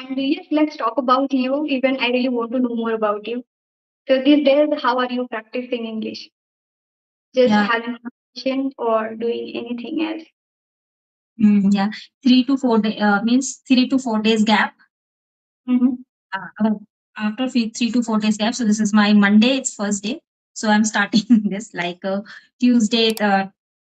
And yes, let's talk about you. Even I really want to know more about you. So these days, how are you practicing English? Just Yeah, having conversation or doing anything else? yeah. 3 to 4 day means 3 to 4 days gap. Mm-hmm. After 3 to 4 days gap. So this is my Monday. It's first day. So I'm starting this like Tuesday,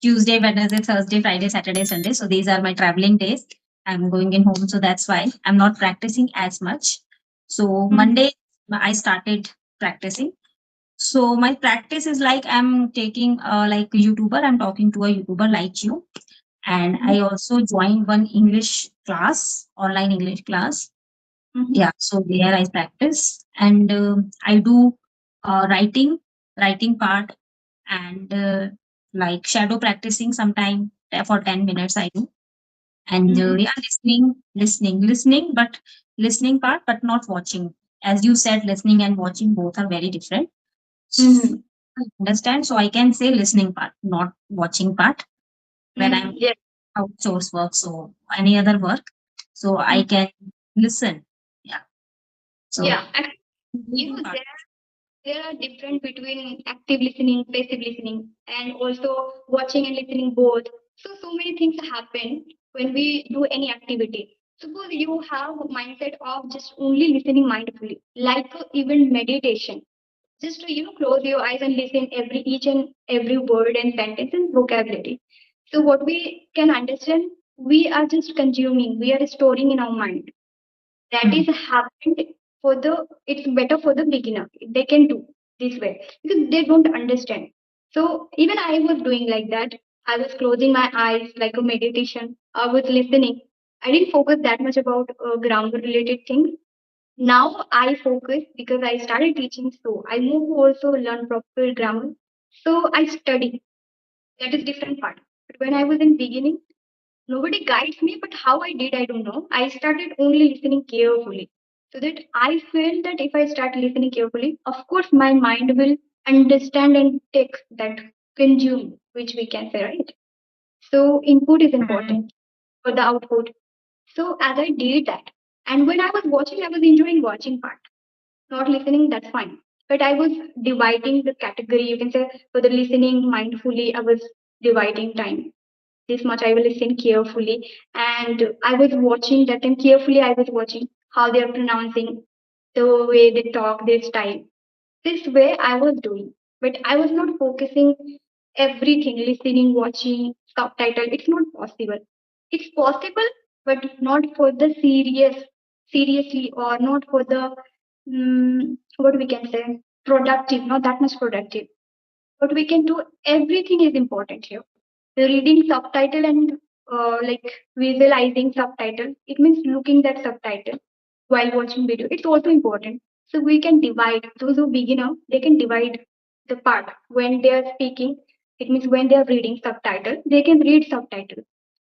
Tuesday, Wednesday, Thursday, Friday, Saturday, Sunday. So these are my traveling days. I'm going in home, so that's why I'm not practicing as much. So Mm-hmm. Monday I started practicing. So my practice is like I'm taking like a YouTuber. I'm talking to a YouTuber like you, and Mm-hmm. I also joined one English class, online English class. Mm-hmm. Yeah, so there I practice, and I do writing part, and like shadow practicing sometime for 10 minutes I do. And Mm-hmm. yeah, listening, but listening part, but not watching. As you said, listening and watching both are very different. Mm-hmm. I understand, so I can say listening part, not watching part. When I'm Yes. outsource work, so any other work, so I can listen. Yeah, so Yeah. Actually, reading part. there are different between active listening, passive listening, and also watching and listening both. So many things happen when we do any activity. Suppose you have a mindset of just only listening mindfully, like even meditation. Just to close your eyes and listen every each and every word and sentence and vocabulary. So what we can understand, we are just consuming, we are storing in our mind that is Mm. happened for the it's better for the beginner they can do this way because they don't understand. So even I was doing like that. I was closing my eyes like a meditation. I was listening. I didn't focus that much about grammar related things. Now I focus because I started teaching, so I move to also learn proper grammar. So I study. That is different part. But when I was in beginning, nobody guides me, but how I did, I don't know. I started only listening carefully. So that I feel that if I start listening carefully, of course, my mind will understand and take that consume, which we can say, right? So input is important for the output. So as I did that, and when I was watching, I was enjoying watching part, not listening, that's fine. But I was dividing the category, you can say, for the listening mindfully, I was dividing time this much I will listen carefully. And I was watching that time carefully. I was watching how they are pronouncing, the way they talk, their style. This way I was doing, but I was not focusing everything, listening, watching, subtitle. It's not possible. It's possible, but not for the seriously, or not for the what we can say productive. Not that much productive. What we can do, everything is important here. The reading subtitle and like visualizing subtitle, it means looking that subtitle while watching video. It's also important. So we can divide those who beginner, they can divide the part when they are speaking. It means when they are reading subtitle, they can read subtitle.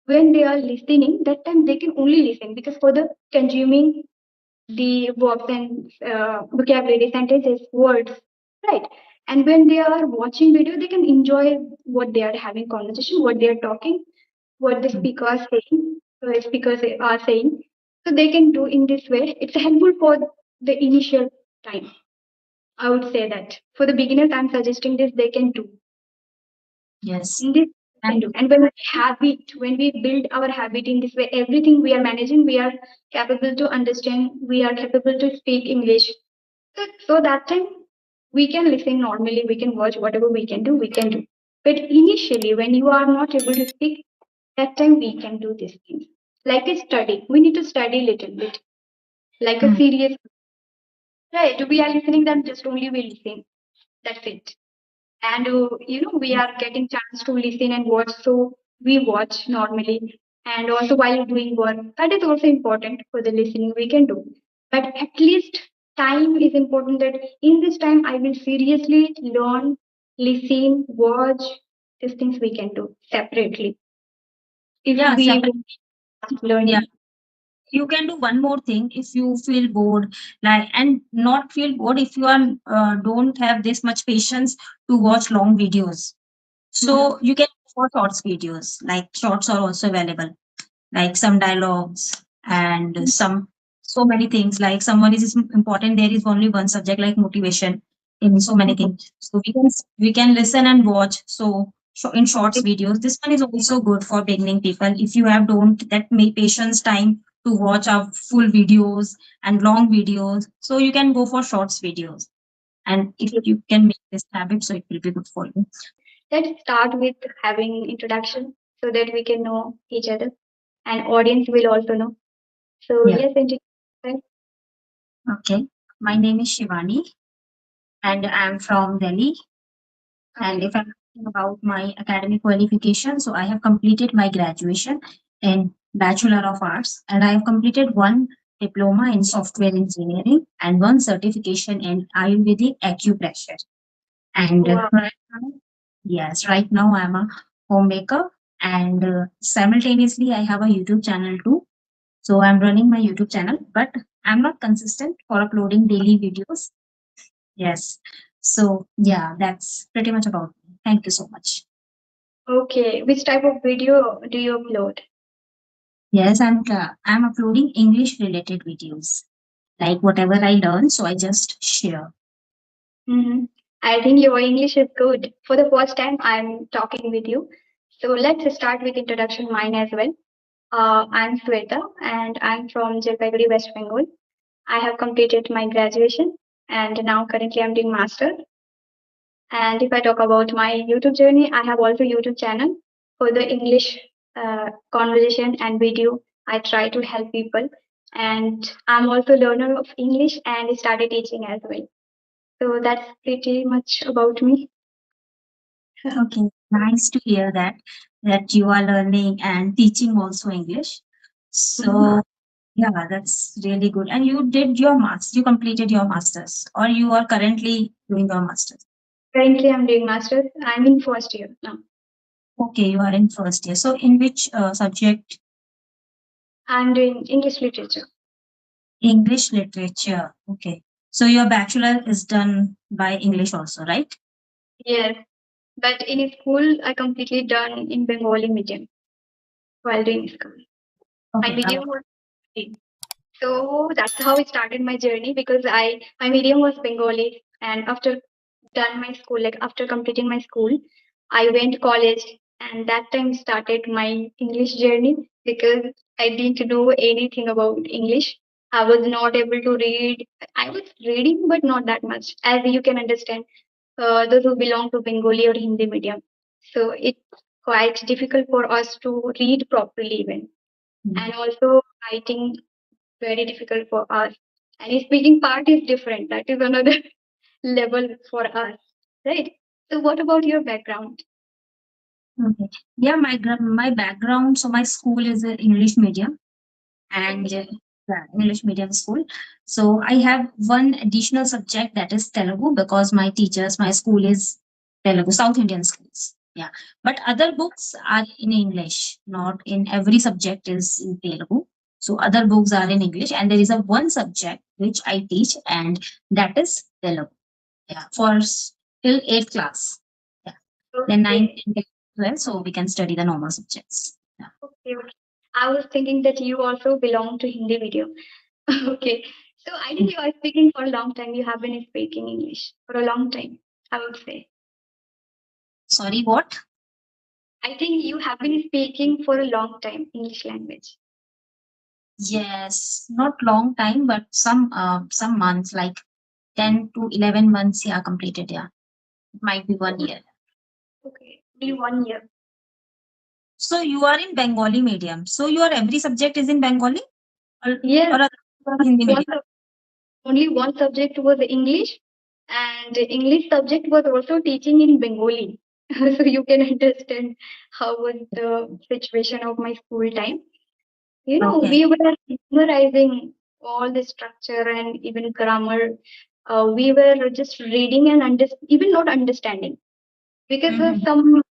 When they are listening, that time they can only listen because for the consuming the verbs and vocabulary, sentences, words, right? And when they are watching video, they can enjoy what they are having conversation, what they are talking, what the Mm. speaker are saying, speakers are saying. So they can do in this way. It's helpful for the initial time. I would say that for the beginners, I'm suggesting this they can do. Yes, In this we can and do. And when we build our habit in this way, everything we are managing, we are capable to understand, we are capable to speak English. So that time we can listen normally, we can watch whatever we can do, we can do. But initially, when you are not able to speak, that time we can do these things. Like a study, we need to study a little bit, like a mm, serious, right? We are listening, then just only we listen. That's it. And we are getting chance to listen and watch, so we watch normally. And also while doing work, that is also important for the listening we can do. But at least time is important, that in this time I will seriously learn, listen, watch. These things we can do separately if yeah, we separate. will start Yeah, learning. you can do one more thing if you feel bored, like, and not feel bored if you are don't have this much patience to watch long videos. So Mhm. you can watch shorts videos. Like shorts are also available, like some dialogues and some so many things. Like someone is important, there is only one subject like motivation in so many things. So we can listen and watch. So in shorts videos, this one is also good for beginning people. If you have don't that may patience time to watch our full videos and long videos, so you can go for shorts videos. And if you can make this habit, so it will be good for you. Let's start with having introduction so that we can know each other and audience will also know. So Yeah. yes, introduction. Okay. My name is Shivani and I'm from Delhi. And Okay. if I'm talking about my academic qualification, so I have completed my graduation in Bachelor of Arts, and I have completed one diploma in software engineering and one certification in Ayurvedic acupressure. And Wow. right now, yes, right now I'm a homemaker, and simultaneously I have a YouTube channel too. So I'm running my YouTube channel, but I'm not consistent for uploading daily videos. Yes. So yeah, that's pretty much about me. Thank you so much. Okay. Which type of video do you upload? Yes, I'm uploading English related videos. Like whatever I learn, so I just share. Mm-hmm. I think your English is good. For the first time, I'm talking with you. So let's start with introduction mine as well. I'm Sweta and I'm from Jalpaiguri, West Bengal. I have completed my graduation and now currently I'm doing master. And if I talk about my YouTube journey, I have also YouTube channel for the English conversation and video. I try to help people, and I'm also learner of English and started teaching as well. So that's pretty much about me. Okay, nice to hear that you are learning and teaching also English. Mhm. So yeah, that's really good. And you did your masters, you completed your masters, or you are currently doing your masters. Currently, I'm doing masters. I'm in first year now. Okay, you are in first year. So in which subject? I'm doing English literature. English literature. Okay. So your bachelor is done by English also, right? Yes, but in school, I completely done in Bengali medium while doing school. My Okay. medium was Hindi. So that's how it started my journey because I my medium was Bengali and after done my school, like after completing my school, I went college and that time started my English journey because I didn't know anything about English. I was not able to read. I was reading, but not that much, as you can understand. Those who belong to Bengali or Hindi medium, so it's quite difficult for us to read properly even, Mm. and also writing very difficult for us. And speaking part is different. That is another level for us, right? So, what about your background? Okay. Yeah, my background. So my school is a English medium and Okay. yeah, English medium school. So I have one additional subject that is Telugu because my teachers, my school is Telugu, South Indian schools. Yeah. But other books are in English, not in every subject is in Telugu. So other books are in English, and there is a one subject which I teach, and that is Telugu. Yeah, for till eighth class. Yeah. Then ninth Okay. and 10th, 12th, so we can study the normal subjects. Yeah. Okay. Okay. I was thinking that you also belong to Hindi medium. Okay. So, I think you are speaking for a long time. You have been speaking English for a long time, I would say. Sorry, what? I think you have been speaking for a long time English language. Yes, not long time, but some months, like 10 to 11 months, yeah, completed. Yeah, it might be 1 year. Okay. Only 1 year. So you are in Bengali medium. So your every subject is in Bengali, Yes. or Hindi One medium. only one subject was English, and English subject was also teaching in Bengali. So you can understand how was the situation of my school time. You know, Okay. we were memorizing all the structure and even grammar. We were just reading and even not understanding because Mm-hmm. some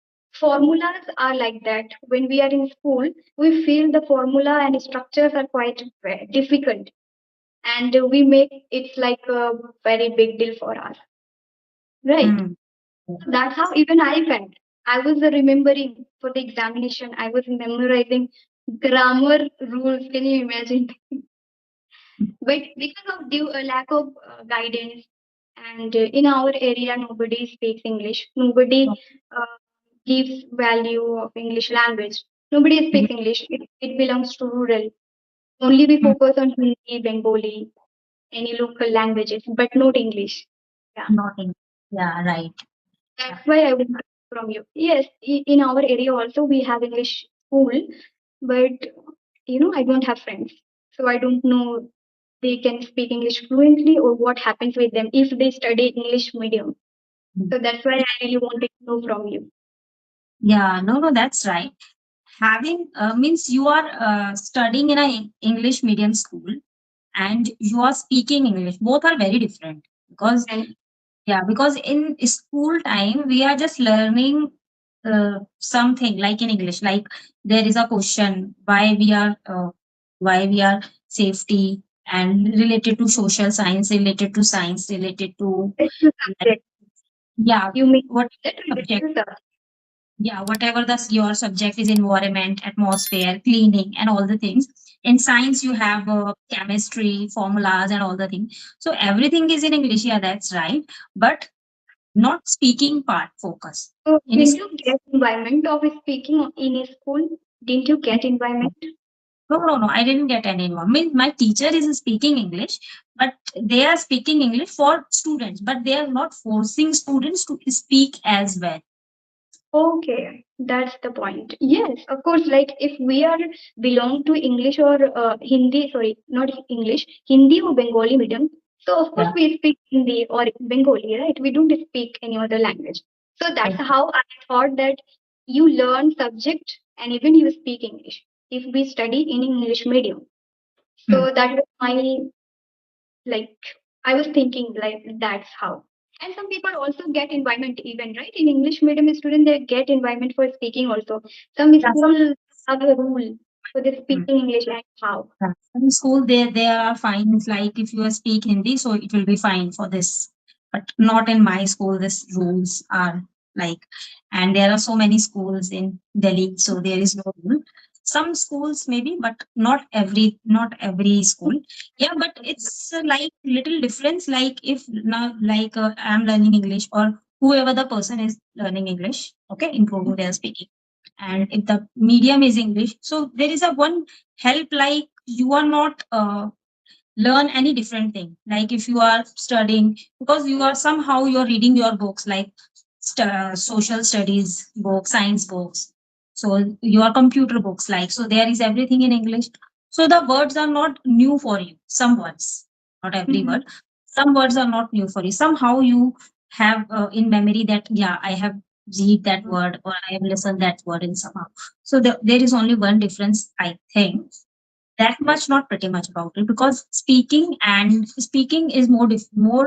formulas are like that. When we are in school, we feel the formula and structures are quite difficult and we make it like a very big deal for us, right? Mm. That's how even I felt. I was remembering for the examination, I was memorizing grammar rules. Can you imagine? But because of due lack of guidance, and in our area, nobody speaks English. Nobody uh, gives value of English language. Nobody speaks English. It belongs to rural. Only we focus on Hindi, Bengali, any local languages, but not English. Yeah, Not in. Yeah, right. Yeah. that's why I want from you. Yes, in our area also we have English school, but I don't have friends, so I don't know they can speak English fluently or what happens with them if they study English medium. So that's why I really wanted to know from you. Yeah, no, no, that's right. Having means you are studying in a English medium school and you are speaking English. Both are very different because And yeah, because in school time we are just learning something like in English, like there is a question why we are safety and related to social science, related to it's the like subject. yeah, You mean what that it's subject the subject. yeah, whatever your subject is, environment, atmosphere, cleaning, and all the things. In science you have chemistry formulas and all the things, so everything is in English. Yeah, that's right, but not speaking part focus So in didn't you school. get environment of speaking in a school? Didn't you get environment? No, no, no, I didn't get anyone. Means my teacher is speaking English, but they are speaking English for students, but they are not forcing students to speak as well. Okay, that's the point. Yes, of course. Like if we are belong to English or Hindi, sorry, not English, Hindi or Bengali medium. So of course Yeah. we speak Hindi or Bengali, right? We don't speak any other language. So that's Okay. how I thought that you learn subject and even you speak English if we study in English medium. Hmm. So that was my like I was thinking like that's how. And some people also get environment even right in English medium student they get environment for speaking also. Some Yeah, some. schools have a rule for the Hmm. speaking English and how. Yeah. In school, there are fines. Like if you speak Hindi, so it will be fine for this. But not in my school. This rules are like, and there are so many schools in Delhi, so there is no rule. Some schools maybe, but not every school. Yeah, but it's like little difference. Like if now, like I'm learning English, or whoever the person is learning English, okay, improving their speaking, and if the medium is English, so there is a one help, like you are not learn any different thing, like if you are studying, because you are somehow you're reading your books, like social studies books, science books, so your computer books, like so there is everything in English, so the words are not new for you. Some words, not every Mhm. word, some words are not new for you. Somehow you have in memory that yeah, I have read that word or I have listened that word in somehow. So there is only one difference, I think, that much, not pretty much about it, because speaking is more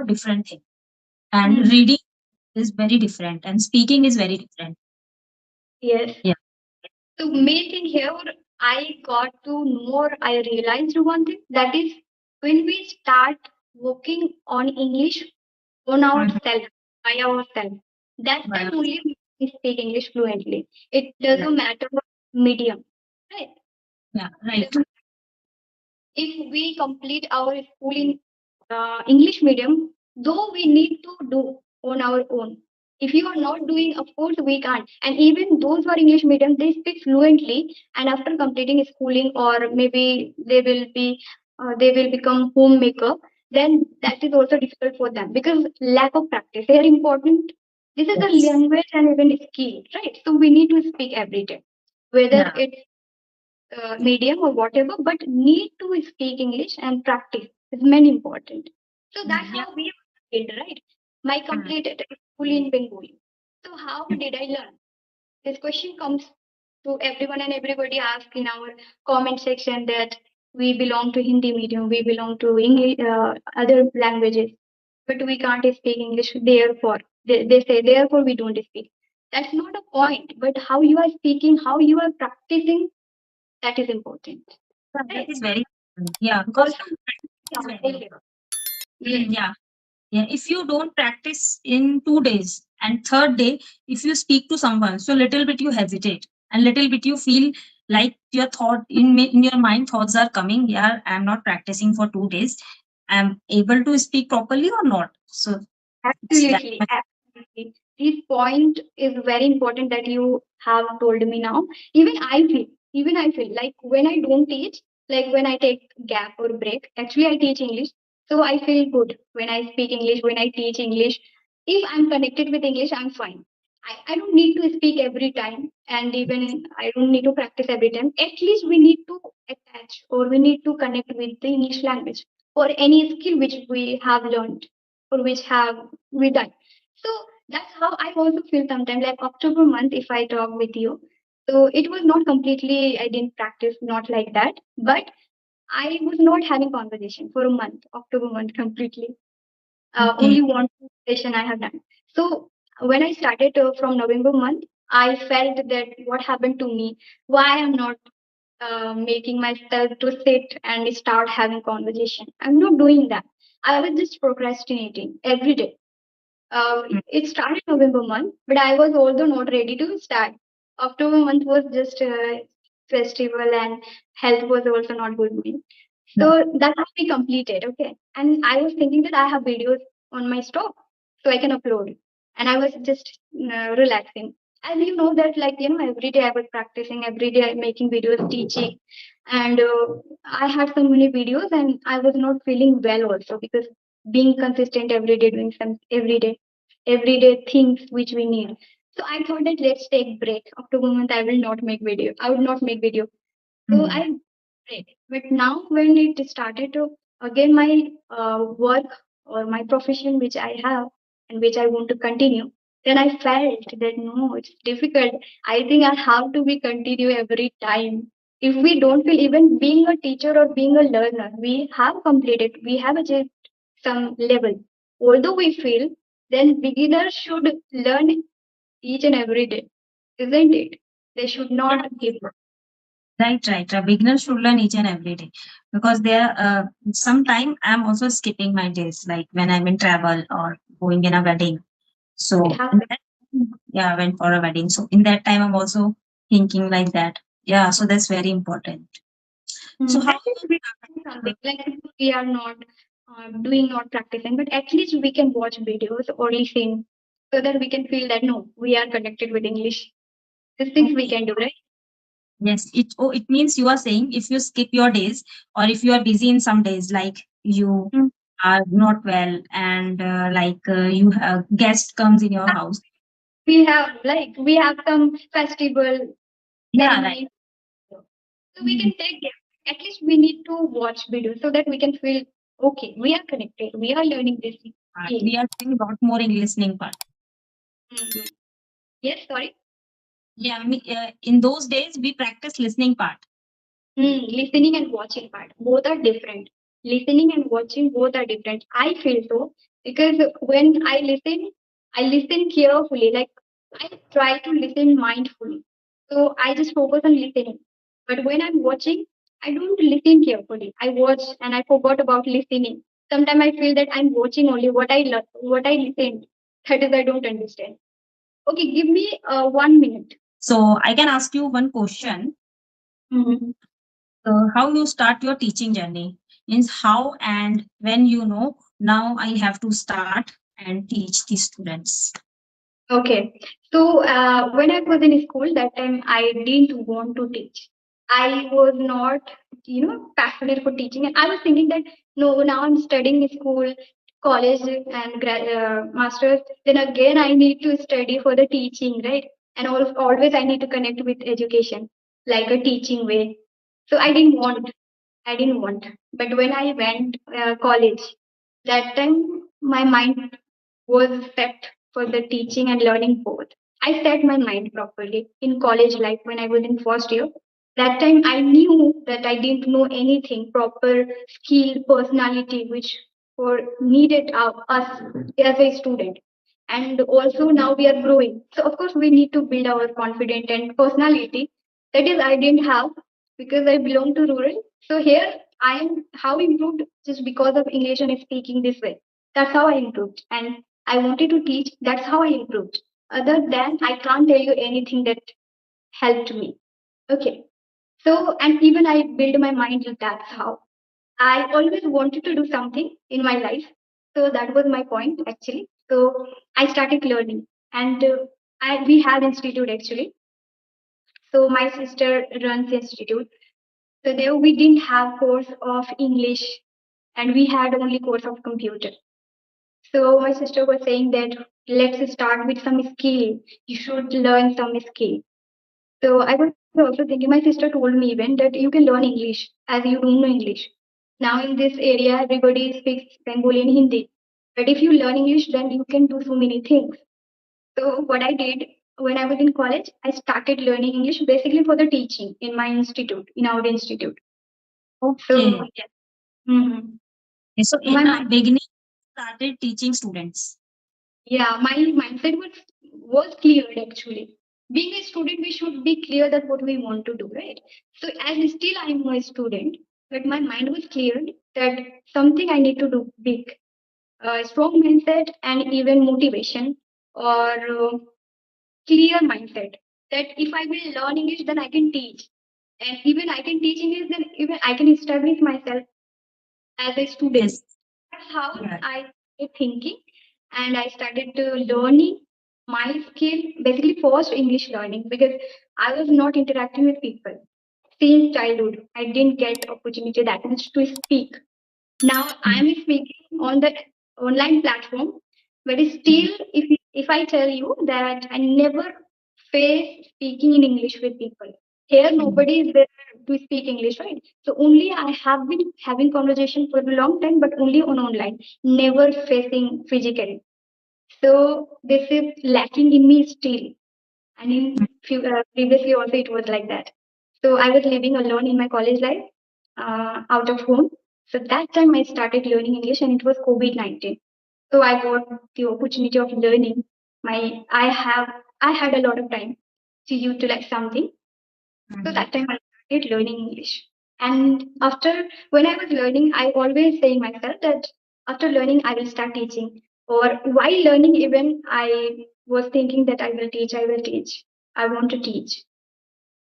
different thing, and Mhm. reading is very different, and speaking is very different. Yes. Yeah. So main thing here I got to know or I realized one thing that is when we start working on English on Mhm. ourselves, by ourselves. That Well, time only we speak English fluently. It yeah, doesn't matter what medium, right? yeah, It right. doesn't, if we complete our school in English medium, though we need to do on our own. If you are not doing, of course we can't. And even those who are English medium, they speak fluently. And after completing schooling, or maybe they will become homemaker. Then that is also difficult for them because lack of practice. They are important. This is a Yes. language and even skill, right? So we need to speak every day, whether Yeah. it's medium or whatever, but need to speak English and practice is very important. So that's Yeah. how we did, right? My Mm. completed school in Bengali. So how did I learn? This question comes to everyone and everybody asks in our comment section that we belong to Hindi medium, we belong to English, other languages, but we can't speak English. Therefore, they say therefore we don't speak. That's not a point, but how you are speaking, how you are practicing, that is important. Yeah, that Right. is very yeah, because Also, it's very example here. Yes. yeah. Yeah, if you don't practice in 2 days and third day, if you speak to someone, so little bit you hesitate and little bit you feel like your thought in your mind, thoughts are coming. Yeah, I'm not practicing for 2 days. I'm able to speak properly or not. So it's that Absolutely, absolutely. This point is very important that you have told me now. Even I feel like when I don't teach, like when I take gap or break, actually I teach English. So I feel good when I speak English, when I teach English. If I'm connected with English, I'm fine. I don't need to speak every time, and even I don't need to practice every time. At least we need to attach or we need to connect with the English language or any skill which we have learned or which have we done. So that's how I also feel sometimes. Like October month, if I talk with you, so it was not completely. I didn't practice, not like that, but I was not having conversation for a month, October month completely. okay. Only one session I have done. So when I started from November month, I felt that what happened to me, why I'm not making myself to sit and start having conversation. I'm not doing that. I was just procrastinating every day. Mm, It started November month, but I was also not ready to start. October month was just a festival and health was also not good for me. yeah. So that has to be completed, okay. And I was thinking that I have videos on my stock, so I can upload. And I was just relaxing. And you know that, like every day I was practicing, every day I'm making videos, teaching, and I had so many videos, and I was not feeling well also because being consistent every day, doing some everyday things which we need. So I thought that let's take break. October month I will not make video. I would not make video. So Mm, I break. But now when it started to again my work or my profession which I have and which I want to continue, then I felt that no, it's difficult. I think I have to be continue every time. If we don't feel even being a teacher or being a learner, we have completed, we have achieved some level. Although we feel, then beginners should learn each and every day, isn't it? They should yeah. not give up. Right, right. A beginner should learn each and every day because there, sometime I'm also skipping my days, like when I'm in travel or going in a wedding. It So, in happens. that, yeah, I went for a wedding. So, in that time, I'm also thinking like that. Yeah, so that's very important. So, how At least we do something like we are not doing not practicing, but at least we can watch videos or listen so that we can feel that no, we are connected with English. These things we okay. can do, right? Yes, it means you are saying if you skip your days or if you are busy in some days, like you Mm. are not well and you have guest comes in your house. We have some festival Yeah, right. ceremonies, so we can take them. At least we need to watch videos so that we can feel okay. We are connected. We are learning this skill. We are doing a lot more in listening part. Mhm. Yes, sorry. Yeah, in those days we practice listening part. Listening and watching part both are different. Listening and watching both are different. I feel so because when I listen carefully. Like I try to listen mindfully. So I just focus on listening. But when I'm watching, I don't listen carefully. I watch and I forgot about listening. Sometimes I feel that I'm watching only what I listened. That is, I don't understand. Okay, give me 1 minute. So I can ask you one question. Mhm. How you start your teaching journey means how and when you know now I have to start and teach the students. Okay. So when I was in school, that time I didn't want to teach. I was not, passionate for teaching, and I was thinking that no, now I'm studying in school, college, and masters. Then again, I need to study for the teaching, right? And always I need to connect with education, like a teaching way. So I didn't want. But when I went college, that time my mind was set for the teaching and learning both. I set my mind properly in college life when I was in first year. That time I knew that I didn't know anything, proper skill, personality, which were needed us as a student. And also now we are growing. So of course we need to build our confidence and personality. That is I didn't have because I belong to rural. So here I am how improved just because of English and speaking this way. That's how I improved. And I wanted to teach. That's how I improved. Other than I can't tell you anything that helped me. Okay. So, and even I build my mind that that's how I always wanted to do something in my life. So that was my point actually. So I started learning, and we have institute actually. So my sister runs institute. So there we didn't have course of English, and we had only course of computer. So my sister was saying that let's start with some skill. You should learn some skill. So I was also thinking, my sister told me even that you can learn English as you don't know English. Now in this area, everybody speaks Bengali and Hindi. But if you learn English, then you can do so many things. So what I did when I was in college, I started learning English basically for the teaching in my institute, in our institute. So Okay. yeah. Mhm. So So my in a beginning, started teaching students. my mindset was cleared actually. Being a student, we should be clear that what we want to do, right? So as still I'm a student, but my mind was cleared that something I need to do big. Strong mindset and even motivation or clear mindset that if I will learn English, then I can teach. And even I can teach English, then even I can establish myself as a student. Yes. That's how Yeah. I started thinking, and I started to learning my skill basically first English learning because I was not interacting with people since childhood. I didn't get opportunity that much to speak. Now Mhm. I'm speaking on the online platform, but Mhm. still, if I tell you that I never face speaking in English with people. Here, Mhm. nobody is there to speak English, right? So only I have been having conversation for a long time, but only on online, never facing physically. So this is lacking in me still, and in previously also it was like that. So I was living alone in my college life, out of home. So that time I started learning English, and it was COVID-19. So I got the opportunity of learning. My I had a lot of time to utilize something. So Mhm. that time I started learning English. And after when I was learning, I always saying myself that after learning I will start teaching. Or while learning, even I was thinking that I will teach. I want to teach.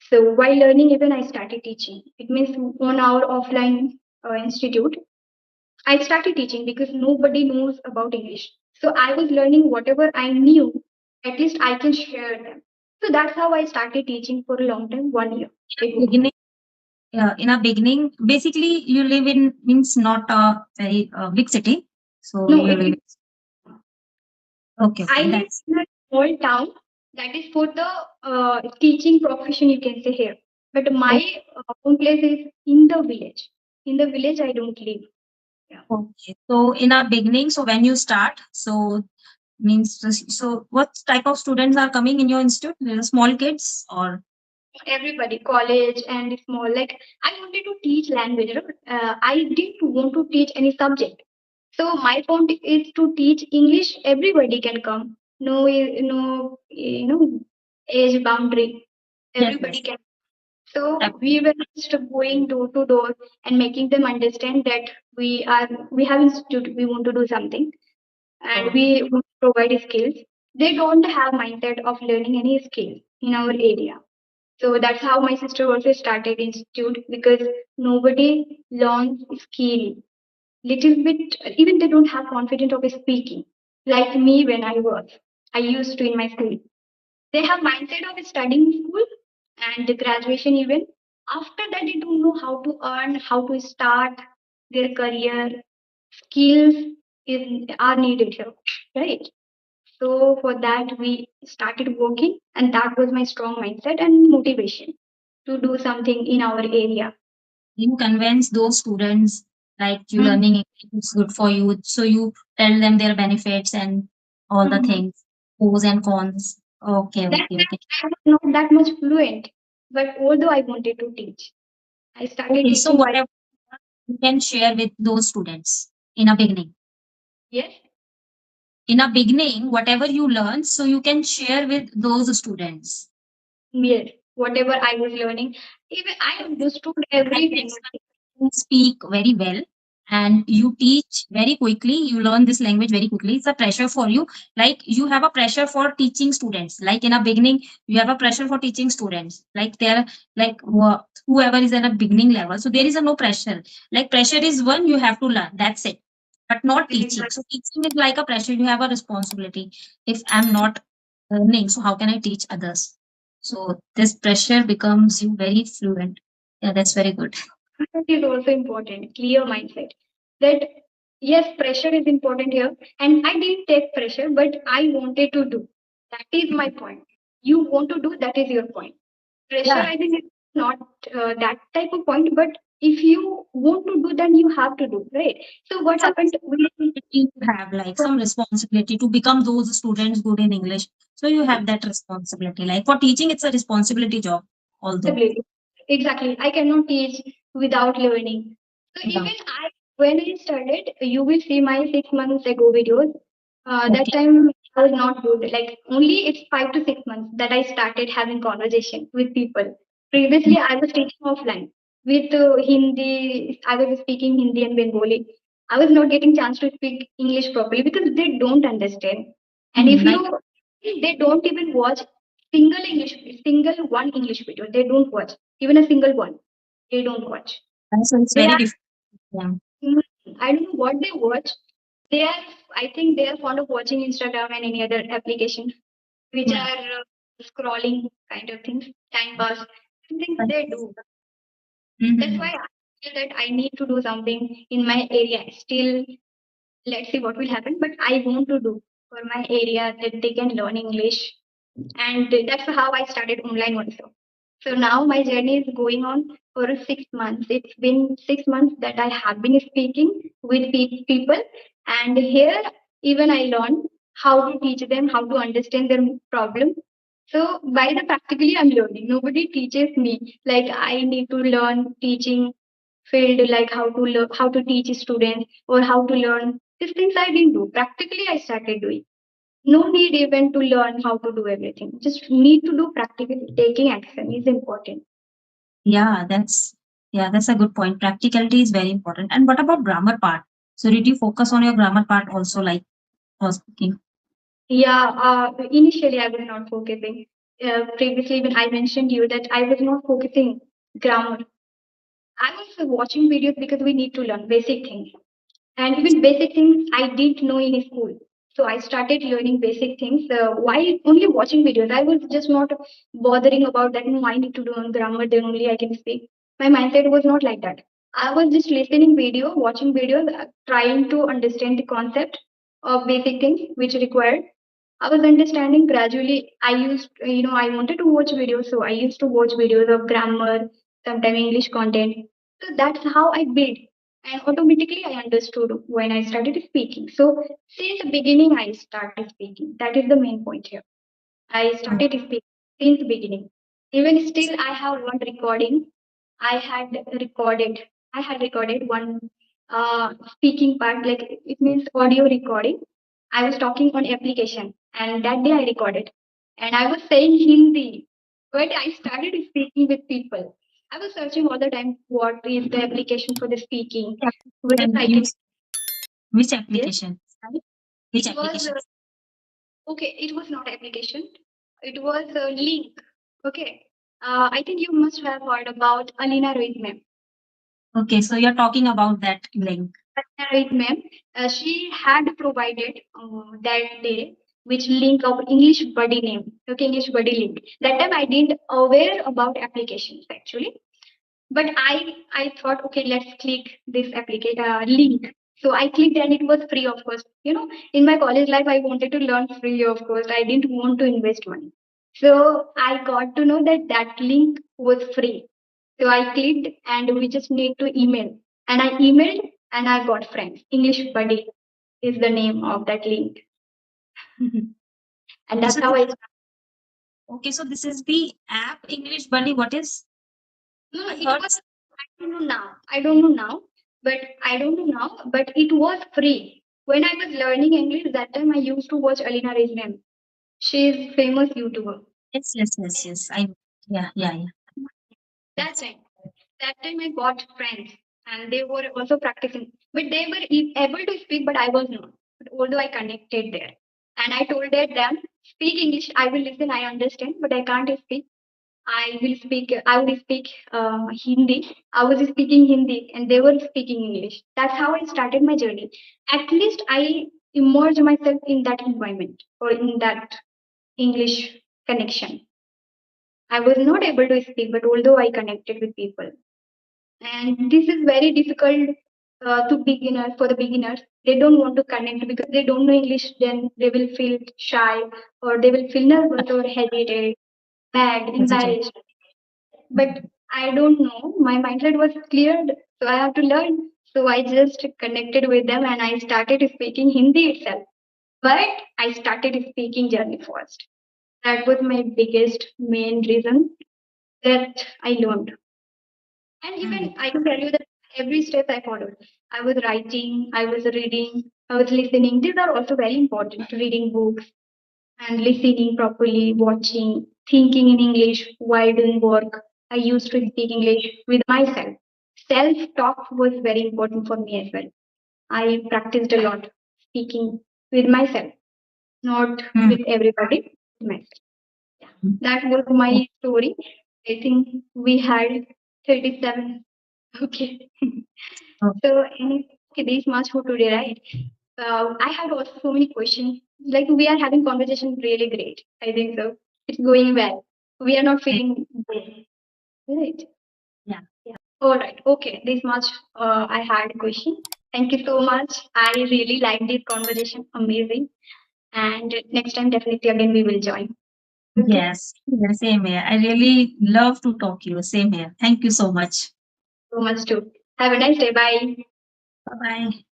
So while learning, even I started teaching. It means on our offline institute, I started teaching because nobody knows about English. So I was learning whatever I knew. At least I can share them. So that's how I started teaching for a long time, 1 year. It Beginning, in a beginning, basically you live in means not a very big city. So no, you it live. is. Okay, I okay, live that's in a small town that is for the teaching profession, you can say here. But my home place is in the village. In the village, I don't live. Yeah. okay. So in a beginning, so when you start, so means so what type of students are coming in your institute? Small kids or Everybody, college and small. Like I wanted to teach language. I didn't want to teach any subject. So my point is to teach English. Everybody can come. No, age boundary. yes, yes. Everybody can. So we were just going door to door and making them understand that we have institute. We want to do something and Oh, we want to provide skills. They don't have mindset of learning any skill in our area. So that's how my sister also started institute because nobody learns skill. Little bit, even they don't have confidence of speaking. Like me when I was, I used to in my school. They have mindset of studying in school and the graduation even. After that, they don't know how to earn, how to start their career. Skills are needed here, right? So for that, we started working, and that was my strong mindset and motivation to do something in our area. you convince those students like you Mhm. learning English is good for you. So you tell them their benefits and all the Mhm. things, pros and cons. Okay, That okay, okay. time I was not that much fluent, but although I wanted to teach, I started Okay, so teaching while whatever you can share with those students in a beginning. yes, In a beginning, whatever you learn, so you can share with those students. yes, whatever I was learning, even I understood Like everything. next time you speak very well and you teach very quickly, you learn this language very quickly. It's a pressure for you. Like you have a pressure for teaching students. Like in a beginning, you have a pressure for teaching students. Like they're like what? whoever is in a beginning level. So there is a no pressure. Like pressure is one, you have to learn. That's it. But not teaching. So teaching is like a pressure. You have a responsibility. If I'm not learning, so how can I teach others? So this pressure becomes you very fluent. Yeah, that's very good. Mindset is also important, clear mindset. That yes, pressure is important here, and I didn't take pressure, but I wanted to do. That is my point. You want to do, that is your point. Pressure, Yeah. I think, is not that type of point, but if you want to do, then you have to do, right? So what It's a happened? We responsibility to have like some responsibility to become those students good in English. So you have that responsibility. Like for teaching, it's a responsibility job. Although, Stability. Exactly. I cannot teach without learning. So yeah. even when I started, you will see my 6 months ago videos. That Okay. time I was not good. Like only it's 5 to 6 months that I started having conversation with people. Previously, I was teaching offline with Hindi. I was speaking Hindi and Bengali. I was not getting chance to speak English properly because they don't understand. And if Like you, they don't even watch single one English video. They don't watch even a single one. They don't watch. so it's They very are. different. Yeah. I don't know what they watch. They are. I think they are fond of watching Instagram and any other application, which Yeah. are scrolling kind of things, time pass. Things Right. they do. That's Mm-hmm. why I feel that I need to do something in my area. Still, let's see what will happen. But I want to do for my area that they can learn English, and that's how I started online also. So now my journey is going on for 6 months. It's been 6 months that I have been speaking with people, and here even I learned how to teach them, how to understand their problem. So by the practically I'm learning. Nobody teaches me. Like I need to learn teaching field, like how to learn, how to teach students or how to learn. These things I didn't do. Practically I started doing. No need even to learn how to do everything. Just need to do practically. Taking action is important. Yeah, that's a good point. Practicality is very important. And what about grammar part? So did you focus on your grammar part also, like for speaking? Yeah, initially I was not focusing. Previously, when I mentioned you that I was not focusing grammar. I was watching videos because we need to learn basic things. And even basic things I didn't know in school. So I started learning basic things. Why only watching videos? I was just not bothering about that. No, I need to learn grammar, then only I can speak. My mindset was not like that. I was just listening video, watching videos, trying to understand the concept of basic things which required. I was understanding gradually. I wanted to watch videos, so I used to watch videos of grammar, sometimes English content. So that's how I built, and automatically I understood when I started speaking. So since the beginning, I started speaking. That is the main point here. I started speaking since the beginning. Even still, I have one recording. I had recorded. I had recorded one speaking part, like it means audio recording. I was talking on application, and that day I recorded, and I was saying Hindi. But I started speaking with people. I was searching all the time what is the application for the speaking, where And I can. use which Yes, application? Right? Which it was application? okay. It was not application. It was a link. Okay. I think you must have heard about Alina Rohit ma'am. Okay, so you're talking about that link. Alina Rohit ma'am, she had provided that day which link of English buddy name. Okay, English buddy link. That time I didn't aware about applications actually, but I thought, okay, let's click this application link. So I clicked and it was free of course. In my college life I wanted to learn free of course. I didn't want to invest money. So I got to know that that link was free. So I clicked and we just need to email. And I emailed and I got friends. English buddy is the name of that link. And Okay, that's so how I. this is the app English Bunny. What is? No, I it heard. was. I don't know now. I don't know now, but I don't know now. But it was free. When I was learning English, that time I used to watch Alina Rajman. She is famous YouTuber. Yes, yes, yes, yes. Yeah. That Yes. time, that time I got friends, and they were also practicing. But they were able to speak, but I was not. But although I connected there, and I told them, speak English. I will listen. I understand, but I can't speak. I would speak Hindi. I was speaking Hindi and they were speaking English. That's how I started my journey. At least I immersed myself in that environment or in that English connection. I was not able to speak, but although I connected with people. And this is very difficult to beginners for the beginners. They don't want to connect because they don't know English, then they will feel shy or they will feel nervous or hesitate, bad, Hesitate. embarrassed. But I don't know. My mindset was cleared, so I have to learn. So I just connected with them and I started speaking Hindi itself. But I started speaking journey first. That was my biggest main reason that I learned. And Mm. even I can tell you that every step I followed. I was writing, I was reading, I was listening. These are also very important. Reading books and listening properly, watching, thinking in English while doing work. I used to speak English with myself. Self talk was very important for me as well. I practiced a lot speaking with myself, not Mm. with everybody, with myself. Yeah. That was my story. I think we had 37. Okay. Oh, So, okay, this much for today, right? I had also so many questions. Like we are having conversation really great. I think so. It's going well. We are not okay. feeling bored, right? Yeah. Yeah. All right. Okay. This much. I had a question. Thank you so much. I really liked this conversation. Amazing. And next time, definitely again we will join. Okay. Yes. Yeah, same here. I really love to talk to you. Same here. Thank you so much. So much too. Have a nice day. Bye. Bye bye.